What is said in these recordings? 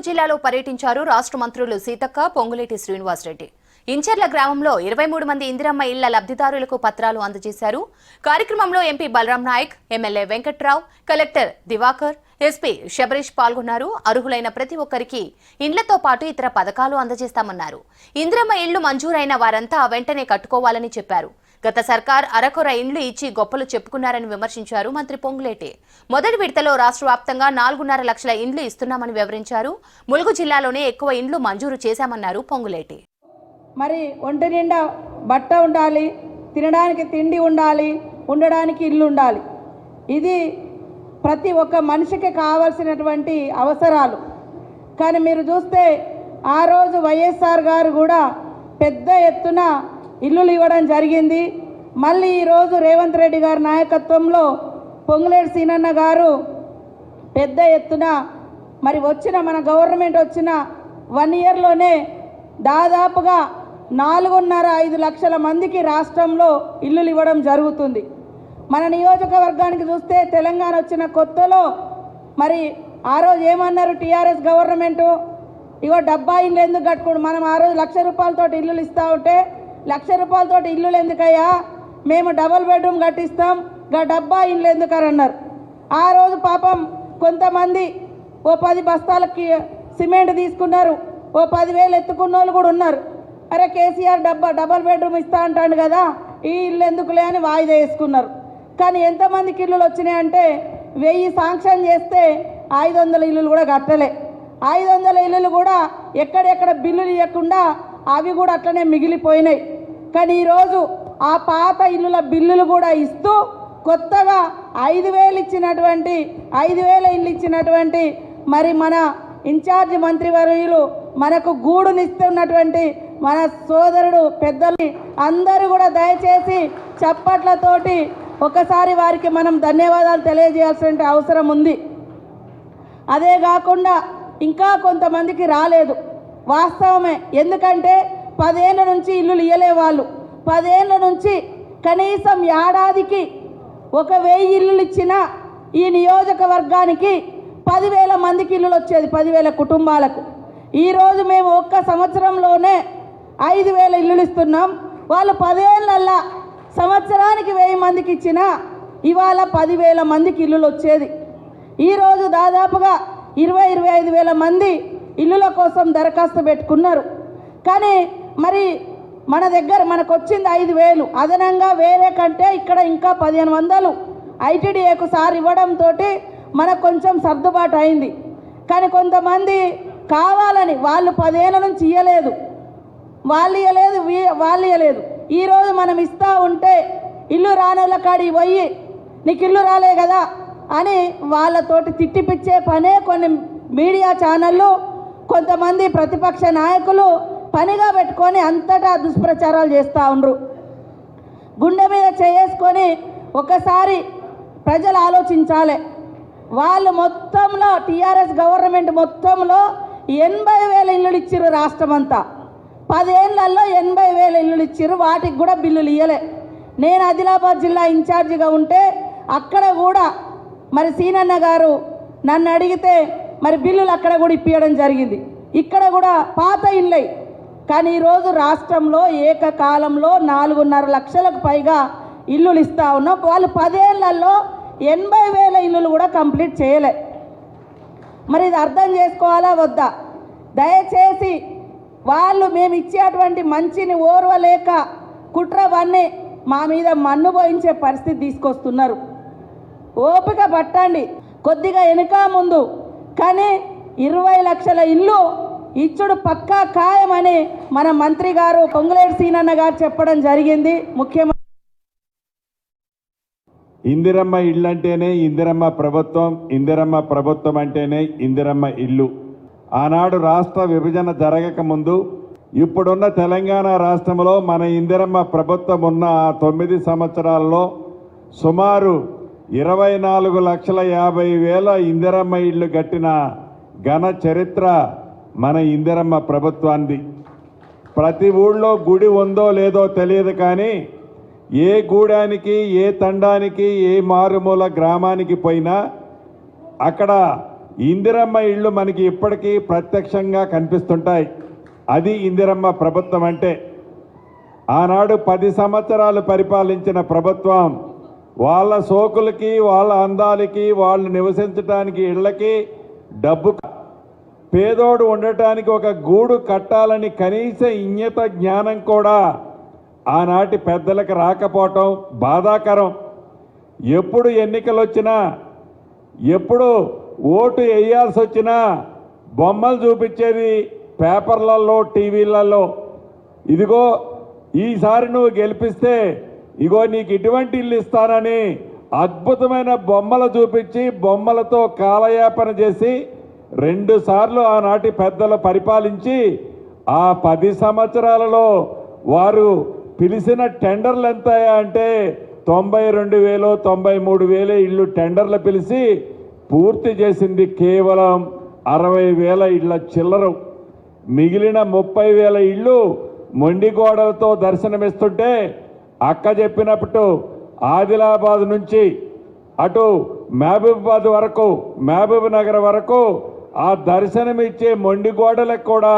ములుగు జిల్లాలో పర్యటించారు రాష్ట్ర మంత్రులు సీతక్క, పొంగులేటి శ్రీనివాసరెడ్డి. ఇంచర్ల గ్రామంలో 23 మంది ఇందిరమ్మ ఇళ్ల లబ్ధిదారులకు పత్రాలు అందజేశారు. కార్యక్రమంలో MP Balaram Naik, MLA Venkatrao, collector Divakar, SP Sabarish పాల్గొన్నారు. అర్హులైన ప్రతి ఒక్కరికి ఇండ్లతో పాటు ఇతర పథకాలు అందజేస్తామన్నారు. ఇందిరమ్మ ఇళ్లు మంజూరైన వారంతా వెంటనే కట్టుకోవాలని చెప్పారు. గత సర్కార్ అరకొర ఇండ్లు ఇచ్చి గొప్పలు చెప్పుకున్నారని విమర్శించారు మంత్రి పొంగులేటి. మొదటి విడతలో రాష్ట్ర వ్యాప్తంగా 4.5 లక్షల ఇండ్లు ఇస్తున్నామని వివరించారు. ములుగు జిల్లాలోనే ఎక్కువ ఇండ్లు మంజూరు చేశామన్నారు పొంగులేటి. మరి ఒంటి నిండా బట్ట ఉండాలి, తినడానికి తిండి ఉండాలి, ఉండడానికి ఇల్లు ఉండాలి. ఇది ప్రతి ఒక్క మనిషికి కావాల్సినటువంటి అవసరాలు. కానీ మీరు చూస్తే ఆ రోజు వైఎస్ఆర్ గారు కూడా పెద్ద ఎత్తున ఇల్లులు ఇవ్వడం జరిగింది. మళ్ళీ ఈరోజు రేవంత్ రెడ్డి గారి నాయకత్వంలో పొంగులేటి సీనన్న గారు పెద్ద ఎత్తున మరి మన గవర్నమెంట్ వచ్చిన 1 ఇయర్లోనే దాదాపుగా 4.5 లక్షల మందికి రాష్ట్రంలో ఇల్లులు ఇవ్వడం జరుగుతుంది. మన నియోజకవర్గానికి చూస్తే తెలంగాణ వచ్చిన కొత్తలో మరి ఆ రోజు ఏమన్నారు టీఆర్ఎస్ గవర్నమెంటు, ఇగో 70 ఇల్లు ఎందుకు కట్టుకోండి, మనం ఆ రోజు 1,00,000 రూపాయలతో ఇల్లులు ఇస్తూ ఉంటే 1,00,000 రూపాయలతో ఇల్లులు ఎందుకయ్యా, మేము డబుల్ బెడ్రూమ్ కట్టిస్తాం, 70 ఇల్లు ఎందుకని అన్నారు. ఆ రోజు పాపం కొంతమంది ఓ 10 బస్తాలకి సిమెంట్ తీసుకున్నారు, ఓ 10,000 ఎత్తుకున్న వాళ్ళు కూడా ఉన్నారు. అరే కేసీఆర్ డబల్ బెడ్రూమ్ ఇస్తా అంటాడు కదా, ఈ ఇల్లు ఎందుకులే అని వాయిదా వేసుకున్నారు. కానీ ఎంతమందికి ఇల్లులు వచ్చినాయంటే 1000 శాంక్షన్ చేస్తే 500 ఇల్లులు కూడా కట్టలే. 500 ఇల్లులు కూడా ఎక్కడెక్కడ బిల్లులు ఇవ్వకుండా అవి కూడా అట్లనే మిగిలిపోయినాయి. కానీ ఈరోజు ఆ పాత ఇల్లుల బిల్లులు కూడా ఇస్తూ కొత్తగా 5,000 ఇచ్చినటువంటి 5,000 ఇల్లు ఇచ్చినటువంటి మరి మన ఇన్ఛార్జి మంత్రివర్యులు మనకు గూడునిస్తున్నటువంటి మన సోదరుడు పెద్దలు అందరూ కూడా దయచేసి చప్పట్లతోటి ఒకసారి వారికి మనం ధన్యవాదాలు తెలియజేయాల్సిన అవసరం ఉంది. అదే కాకుండా ఇంకా కొంతమందికి రాలేదు, వాస్తవమే. ఎందుకంటే 10 ఏళ్ళ నుంచి ఇల్లులు ఇయ్యలే వాళ్ళు. 10 ఏళ్ళ నుంచి కనీసం ఏడాదికి 1,000 ఇల్లులు ఇచ్చిన ఈ నియోజకవర్గానికి 10,000 మందికి ఇల్లులు వచ్చేది, 10,000 కుటుంబాలకు. ఈరోజు మేము ఒక్క సంవత్సరంలోనే 5,000 ఇల్లులు ఇస్తున్నాం. వాళ్ళు 10 ఏళ్ళల్లా సంవత్సరానికి 1000 మందికి ఇచ్చినా ఇవాళ 10,000 మందికి ఇల్లులు వచ్చేది. ఈరోజు దాదాపుగా 20-25,000 మంది ఇల్లుల కోసం దరఖాస్తు పెట్టుకున్నారు. కానీ మరి మన దగ్గర మనకు వచ్చింది 5,000, అదనంగా వేరే కంటే ఇక్కడ ఇంకా 1,500 ఐటీడీఏకు సార్ ఇవ్వడంతో మనకు కొంచెం సర్దుబాటు అయింది. కానీ కొంతమంది కావాలని వాళ్ళు 10 ఏళ్ళ నుంచి ఇవ్వలేదు, వాళ్ళు ఇవ్వలేదు. ఈరోజు మనం ఇస్తూ ఉంటే ఇల్లు రానోళ్ళ కాడికి పోయి నీకు ఇల్లు రాలే కదా అని వాళ్ళతోటి తిట్టిపిచ్చే పనే కొన్ని మీడియా ఛానళ్ళు, కొంతమంది ప్రతిపక్ష నాయకులు పనిగా పెట్టుకొని అంతటా దుష్ప్రచారాలు చేస్తూ ఉండరు. గుండె మీద చేసుకొని ఒకసారి ప్రజలు ఆలోచించాలి. వాళ్ళు మొత్తంలో టీఆర్ఎస్ గవర్నమెంట్ మొత్తంలో 80,000 ఇల్లులు ఇచ్చిర్రు రాష్ట్రం అంతా. 10 ఏళ్లలో 80,000 ఇల్లులు ఇచ్చిర్రు, వాటికి కూడా బిల్లులు ఇవ్వలే. నేను ఆదిలాబాద్ జిల్లా ఇన్ఛార్జిగా ఉంటే అక్కడ కూడా మరి సీనన్న గారు నన్ను అడిగితే మరి బిల్లులు అక్కడ కూడా ఇప్పించడం జరిగింది. ఇక్కడ కూడా పాత ఇళ్ళై. కానీ ఈరోజు రాష్ట్రంలో ఏకకాలంలో 4.5 లక్షలకు పైగా ఇల్లులు ఇస్తూ ఉన్నాం. వాళ్ళు 10 ఏళ్లలో 80,000 ఇల్లులు కూడా కంప్లీట్ చేయలే. మరి ఇది అర్థం చేసుకోవాలా వద్దా? దయచేసి వాళ్ళు మేము ఇచ్చేటువంటి మంచిని ఓర్వలేక కుట్రవన్నీ మా మీద మన్ను పోయించే పరిస్థితి తీసుకొస్తున్నారు. ఓపిక పట్టండి, కొద్దిగా వెనుక ముందు. కానీ 20 లక్షల ఇల్లు ఇచ్చుడు పక్కా ఖాయమని మన మంత్రి గారు పొంగులేటి సీనన్న గారు చెప్పడం జరిగింది. ముఖ్యమంత్రి ఇందిరమ్మ ఇల్లు అంటేనే ఇందిరమ్మ ప్రభుత్వం, ఇందిరమ్మ ప్రభుత్వం అంటేనే ఇందిరమ్మ ఇల్లు. ఆనాడు రాష్ట్ర విభజన జరగక ముందు ఇప్పుడున్న తెలంగాణ రాష్ట్రంలో మన ఇందిరమ్మ ప్రభుత్వం ఉన్న 9 సంవత్సరాల్లో సుమారు 24,50,000 ఇందిరమ్మ ఇళ్ళు కట్టిన ఘన చరిత్ర మన ఇందిరమ్మ ప్రభుత్వాన్ని. ప్రతి ఊళ్ళో గుడి ఉందో లేదో తెలియదు, కానీ ఏ గూడానికి, ఏ తండానికి, ఏ మారుమూల గ్రామానికి పోయినా అక్కడ ఇందిరమ్మ ఇళ్ళు మనకి ఇప్పటికీ ప్రత్యక్షంగా కనిపిస్తుంటాయి. అది ఇందిరమ్మ ప్రభుత్వం అంటే. ఆనాడు 10 సంవత్సరాలు పరిపాలించిన ప్రభుత్వం వాళ్ళ సోకులకి, వాళ్ళ అందాలకి, వాళ్ళు నివసించడానికి ఇళ్ళకి డబ్బు, పేదోడు ఉండటానికి ఒక గూడు కట్టాలని కనీస ఇంగిత జ్ఞానం కూడా ఆనాటి పెద్దలకు రాకపోవటం బాధాకరం. ఎప్పుడు ఎన్నికలు వచ్చినా, ఎప్పుడు ఓటు వేయాల్సి వచ్చినా బొమ్మలు చూపించేది పేపర్లలో, టీవీలలో. ఇదిగో ఈసారి నువ్వు గెలిపిస్తే ఇగో నీకు ఇటువంటి ఇల్లు ఇస్తానని అద్భుతమైన బొమ్మలు చూపించి బొమ్మలతో కాలయాపన చేసి 2 సార్లు ఆనాటి పెద్దలు పరిపాలించి ఆ 10 సంవత్సరాలలో వారు పిలిచిన టెండర్లు ఎంత అంటే 92,000 93,000 ఇళ్ళు టెండర్లు పిలిచి పూర్తి చేసింది కేవలం 60,000 ఇళ్ళ చిల్లరు. మిగిలిన 30,000 ఇళ్ళు మొండి గోడలతో దర్శనమిస్తుంటే అక్క చెప్పినప్పుడు ఆదిలాబాద్ నుంచి అటు మహబూబాబాద్ వరకు, మహబూబ్ నగర్ వరకు ఆ దర్శనమిచ్చే మొండి గోడలకు కూడా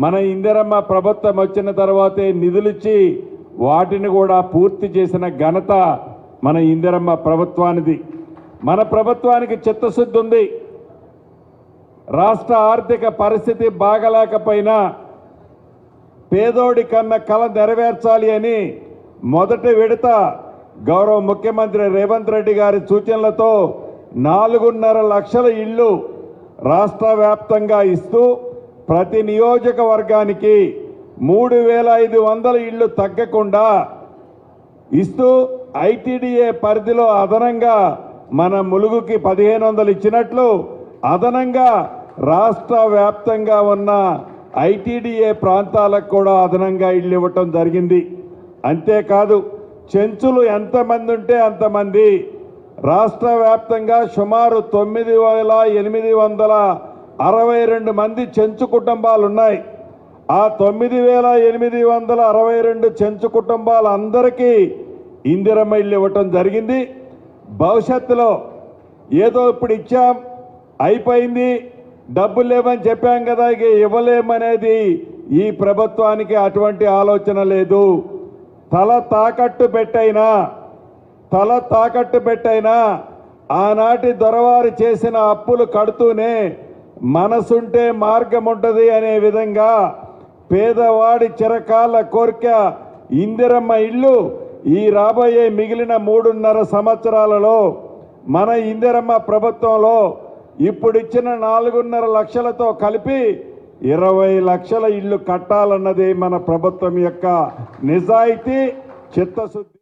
మన ఇందిరమ్మ ప్రభుత్వం వచ్చిన తర్వాతే నిధులిచ్చి వాటిని కూడా పూర్తి చేసిన ఘనత మన ఇందిరమ్మ ప్రభుత్వానిది. మన ప్రభుత్వానికి చిత్తశుద్ధి ఉంది. రాష్ట్ర ఆర్థిక పరిస్థితి బాగలేకపోయినా పేదోడి కన్న కల నెరవేర్చాలి అని మొదటి విడత గౌరవ ముఖ్యమంత్రి రేవంత్ రెడ్డి గారి సూచనలతో 4.5 లక్షల ఇళ్ళు రాష్ట్ర వ్యాప్తంగా ఇస్తూ ప్రతి నియోజకవర్గానికి 3,500 ఇళ్ళు తగ్గకుండా ఇస్తూ ఐటీడీఏ పరిధిలో అదనంగా మన ములుగుకి 1,500 ఇచ్చినట్లు అదనంగా రాష్ట్ర వ్యాప్తంగా ఉన్న ఐటీడీఏ ప్రాంతాలకు కూడా అదనంగా ఇళ్ళు ఇవ్వటం జరిగింది. అంతేకాదు చెంచులు ఎంతమంది ఉంటే అంతమంది రాష్ట్ర వ్యాప్తంగా సుమారు 9,862 మంది చెంచు కుటుంబాలు ఉన్నాయి. ఆ 9,862 చెంచు కుటుంబాలందరికీ ఇందిరమ్మ ఇల్లు ఇవ్వటం జరిగింది. భవిష్యత్తులో ఏదో ఇప్పుడు ఇచ్చాం అయిపోయింది, డబ్బులు లేవని చెప్పాం కదా ఇక ఇవ్వలేమనేది ఈ ప్రభుత్వానికి అటువంటి ఆలోచన లేదు. తల తాకట్టు పెట్టైనా ఆనాటి దొరవారు చేసిన అప్పులు కడుతూనే మనసుంటే మార్గం ఉంటుంది అనే విధంగా పేదవాడి చిరకాల కోరిక ఇందిరమ్మ ఇల్లు ఈ రాబోయే మిగిలిన 3.5 సంవత్సరాలలో మన ఇందిరమ్మ ప్రభుత్వంలో ఇప్పుడిచ్చిన 4.5 లక్షలతో కలిపి 20 లక్షల ఇళ్ళు కట్టాలన్నది మన ప్రభుత్వం యొక్క నిజాయితీ, చిత్తశుద్ధి.